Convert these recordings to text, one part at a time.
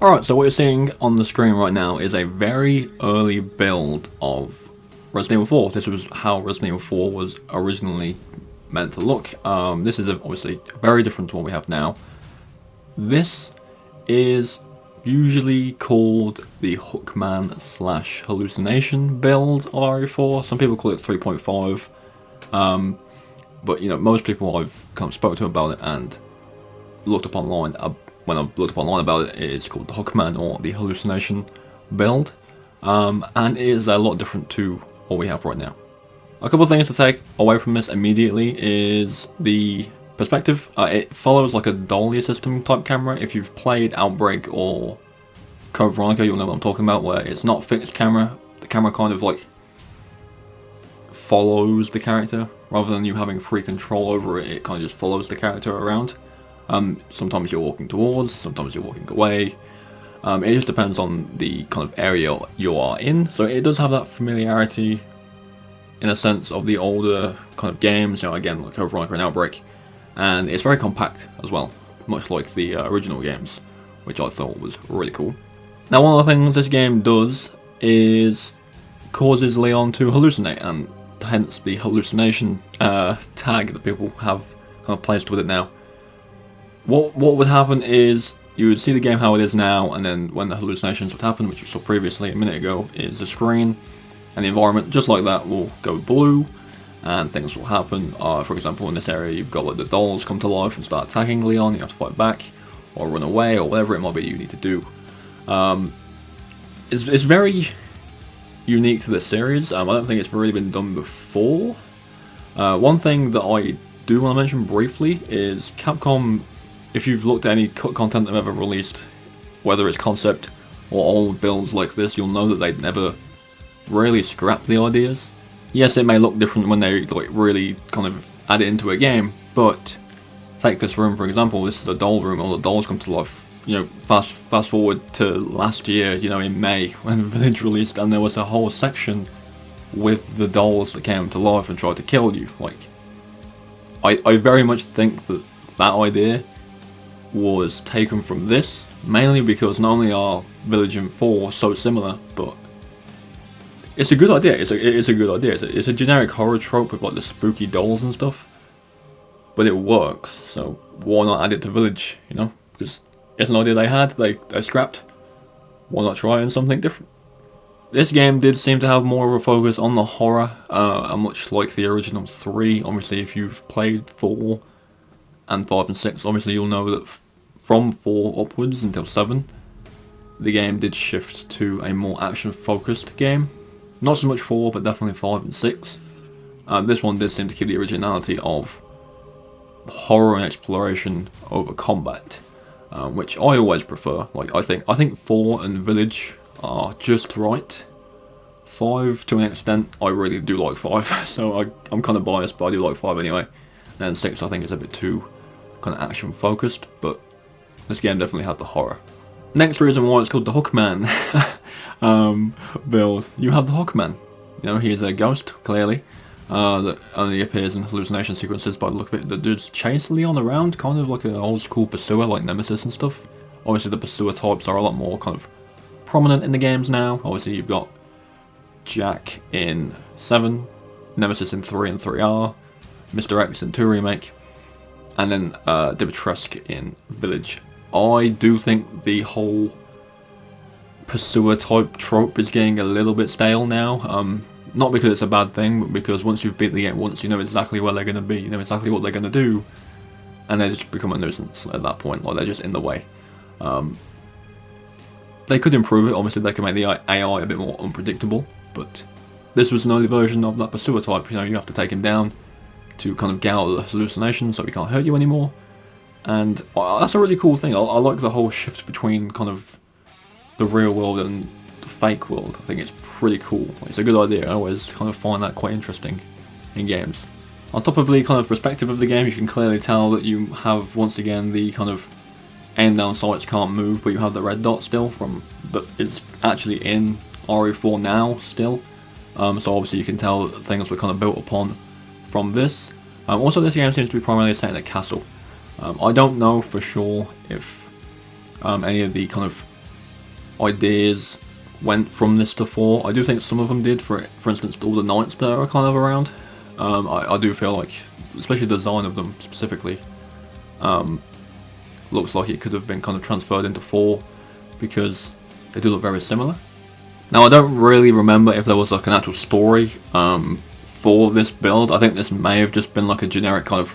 Alright, so what you're seeing on the screen right now is a very early build of Resident Evil 4. This was how Resident Evil 4 was originally meant to look. This is obviously very different to what we have now. This is usually called the Hookman / Hallucination build of RE4. Some people call it 3.5. But you know, most people I've kind of spoke to about it and looked up online, when I've looked up online about it, it's called the Hookman or the Hallucination build. And it is a lot different to what we have right now. A couple of things to take away from this immediately is the perspective. It follows like a dolly system type camera. If you've played Outbreak or Code Veronica, you'll know what I'm talking about, where it's not fixed camera. The camera kind of like follows the character rather than you having free control over it. It kind of just follows the character around. Sometimes you're walking towards, sometimes you're walking away. It just depends on the kind of area you are in. So it does have that familiarity in a sense of the older kind of games, you know, again like Code Veronica and Outbreak. And it's very compact as well, much like the original games, which I thought was really cool. Now, one of the things this game does is causes Leon to hallucinate, and hence the hallucination tag that people have kind of placed with it now. What would happen is you would see the game how it is now, and then when the hallucinations would happen, which you saw previously a minute ago, is the screen and the environment just like that will go blue, and things will happen. For example, in this area you've got like the dolls come to life and start attacking Leon. You have to fight back or run away or whatever it might be you need to do. It's very unique to this series. I don't think it's really been done before. One thing that I do want to mention briefly is Capcom, if you've looked at any cut content they've ever released, whether it's concept or old builds like this, you'll know that they'd never really scrap the ideas. Yes, it may look different when they like really kind of add it into a game, but take this room for example. This is a doll room. All the dolls come to life. You know, fast forward to last year, you know, in May when Village released, and there was a whole section with the dolls that came to life and tried to kill you. Like, I very much think that that idea was taken from this, mainly because not only are Village and 4 so similar, but it's a good idea. It's a good idea. It's a generic horror trope with like the spooky dolls and stuff, but it works. So why not add it to Village? You know, because it's an idea they had, they scrapped. Why not try something different? This game did seem to have more of a focus on the horror, much like the original 3. Obviously, if you've played 4 and 5 and 6, obviously you'll know that from 4 upwards until 7, the game did shift to a more action-focused game. Not so much 4, but definitely 5 and 6. This one did seem to keep the originality of horror and exploration over combat, which I always prefer. Like, I think 4 and Village are just right. 5 to an extent, I really do like 5, so I'm kind of biased, but I do like 5 anyway. And then 6 I think is a bit too kind of action focused, but this game definitely had the horror. Next reason why it's called the Hookman build, you have the Hookman. You know, he's a ghost, clearly, that only appears in hallucination sequences by the look of it. The dudes chase Leon around, kind of like an old school pursuer like Nemesis and stuff. Obviously the pursuer types are a lot more kind of prominent in the games now. Obviously you've got Jack in 7, Nemesis in 3 and 3R, Mr. X in 2 Remake, and then Dimitrescu in Village. I do think the whole pursuer type trope is getting a little bit stale now. Not because it's a bad thing, but because once you've beat the game once, you know exactly where they're going to be, you know exactly what they're going to do, and they just become a nuisance at that point, like they're just in the way. They could improve it. Obviously they can make the AI a bit more unpredictable, but this was an early version of that pursuer type. You know, you have to take him down to kind of get out of the hallucination so he can't hurt you anymore. And that's a really cool thing. I like the whole shift between kind of the real world and the fake world. I think it's pretty cool. It's a good idea. I always kind of find that quite interesting in games. On top of the kind of perspective of the game, you can clearly tell that you have, once again, the kind of aim down sights can't move, but you have the red dot still from that is actually in RE4 now still. So obviously you can tell that things were kind of built upon from this. Also, this game seems to be primarily set in a castle. I don't know for sure if any of the kind of ideas went from this to 4. I do think some of them did, for instance, all the knights that are kind of around. I do feel like, especially the design of them specifically, looks like it could have been kind of transferred into 4, because they do look very similar. Now, I don't really remember if there was like an actual story for this build. I think this may have just been like a generic kind of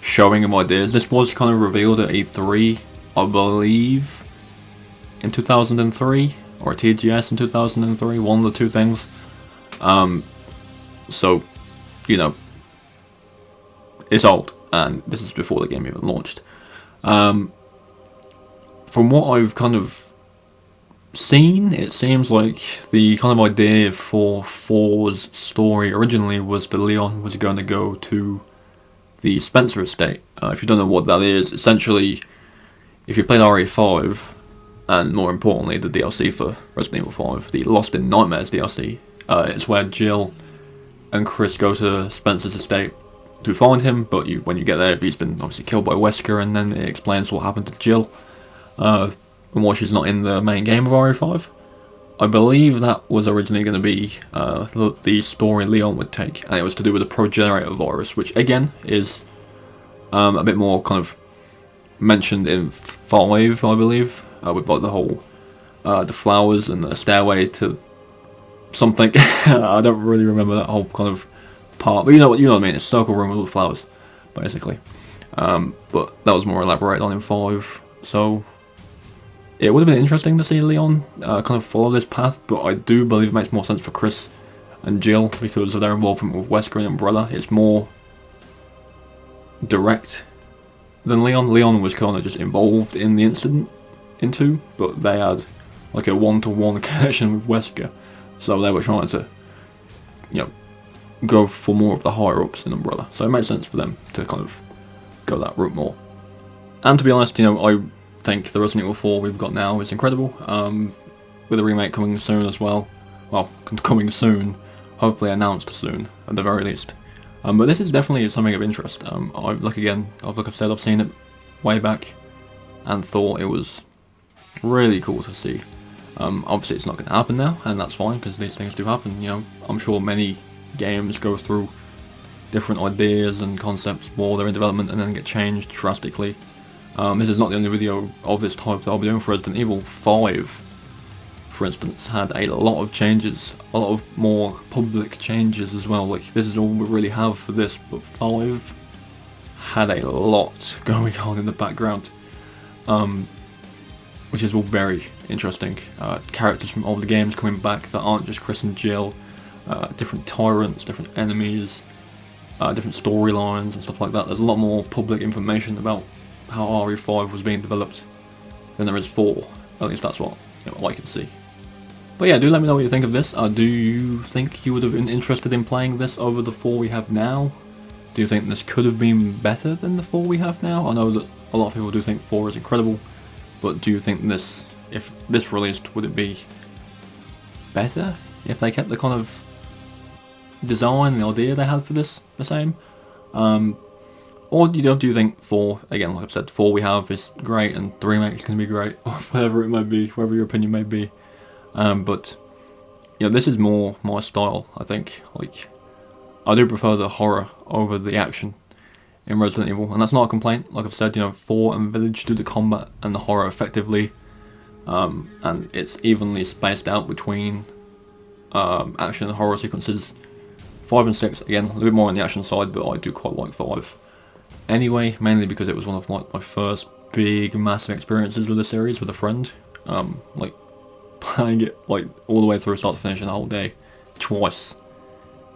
showing of ideas. This was kind of revealed at E3, I believe, in 2003, or at TGS in 2003, one of the two things. So, you know, it's old, and this is before the game even launched. From what I've kind of seen, it seems like the kind of idea for 4's story originally was that Leon was going to go to the Spencer estate. If you don't know what that is, essentially, if you played RE5, and more importantly the DLC for Resident Evil 5, the Lost in Nightmares DLC, it's where Jill and Chris go to Spencer's estate to find him, but when you get there, he's been obviously killed by Wesker, and then it explains what happened to Jill, and why she's not in the main game of RE5. I believe that was originally going to be the story Leon would take, and it was to do with the Progenerator virus, which again is a bit more kind of mentioned in 5, I believe, with like the whole the flowers and the stairway to something. I don't really remember that whole kind of part, but you know what I mean. It's a circle room with all the flowers, basically. But that was more elaborated on in 5, so it would have been interesting to see Leon kind of follow this path, but I do believe it makes more sense for Chris and Jill because of their involvement with Wesker and Umbrella. It's more direct than Leon. Leon was kind of just involved in the incident in 2, but they had like a one-to-one connection with Wesker, so they were trying to, you know, go for more of the higher-ups in Umbrella. So it makes sense for them to kind of go that route more. And to be honest, you know, I think the Resident Evil 4 we've got now is incredible, with a remake coming soon as well. Well, coming soon, hopefully announced soon, at the very least. But this is definitely something of interest. Like I've said, I've seen it way back, and thought it was really cool to see. Obviously it's not going to happen now, and that's fine, because these things do happen. You know, I'm sure many games go through different ideas and concepts while they're in development and then get changed drastically. This is not the only video of this type that I'll be doing for Resident Evil 5, for instance, had a lot of changes, a lot of more public changes as well. Like, this is all we really have for this, but 5 had a lot going on in the background, which is all very interesting. Characters from older games coming back that aren't just Chris and Jill, different tyrants, different enemies, different storylines and stuff like that. There's a lot more public information about how RE5 was being developed than there is 4. At least that's what, you know, I can see. But yeah, do let me know what you think of this. Do you think you would have been interested in playing this over the 4 we have now? Do you think this could have been better than the 4 we have now? I know that a lot of people do think 4 is incredible, but do you think this, if this released, would it be better if they kept the kind of design, the idea they had for this the same? Or do you think 4, again, like I've said, 4 we have is great, and the remake is going to be great, or whatever it might be, whatever your opinion may be. But, you know, this is more my style, I think. Like, I do prefer the horror over the action in Resident Evil, and that's not a complaint. Like I've said, you know, 4 and Village do the combat and the horror effectively, and it's evenly spaced out between action and horror sequences. 5 and 6, again, a little bit more on the action side, but I do quite like 5. Anyway, mainly because it was one of like my first big, massive experiences with the series with a friend. Like, playing it like all the way through start to finish in the whole day, twice.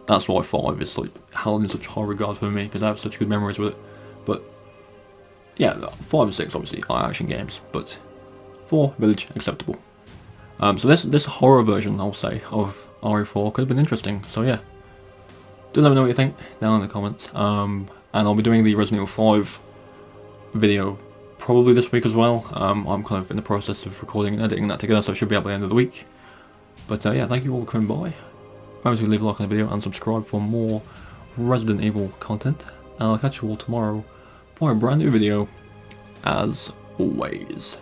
That's why 5 is like held in such high regard for me, because I have such good memories with it. But yeah, 5 and 6 obviously are action games, but 4, Village, acceptable. So this horror version, I'll say, of RE4 could have been interesting. So yeah, do let me know what you think down in the comments. And I'll be doing the Resident Evil 5 video probably this week as well. I'm kind of in the process of recording and editing that together, so it should be out by the end of the week. But yeah, thank you all for coming by. Remember to leave a like on the video and subscribe for more Resident Evil content. And I'll catch you all tomorrow for a brand new video, as always.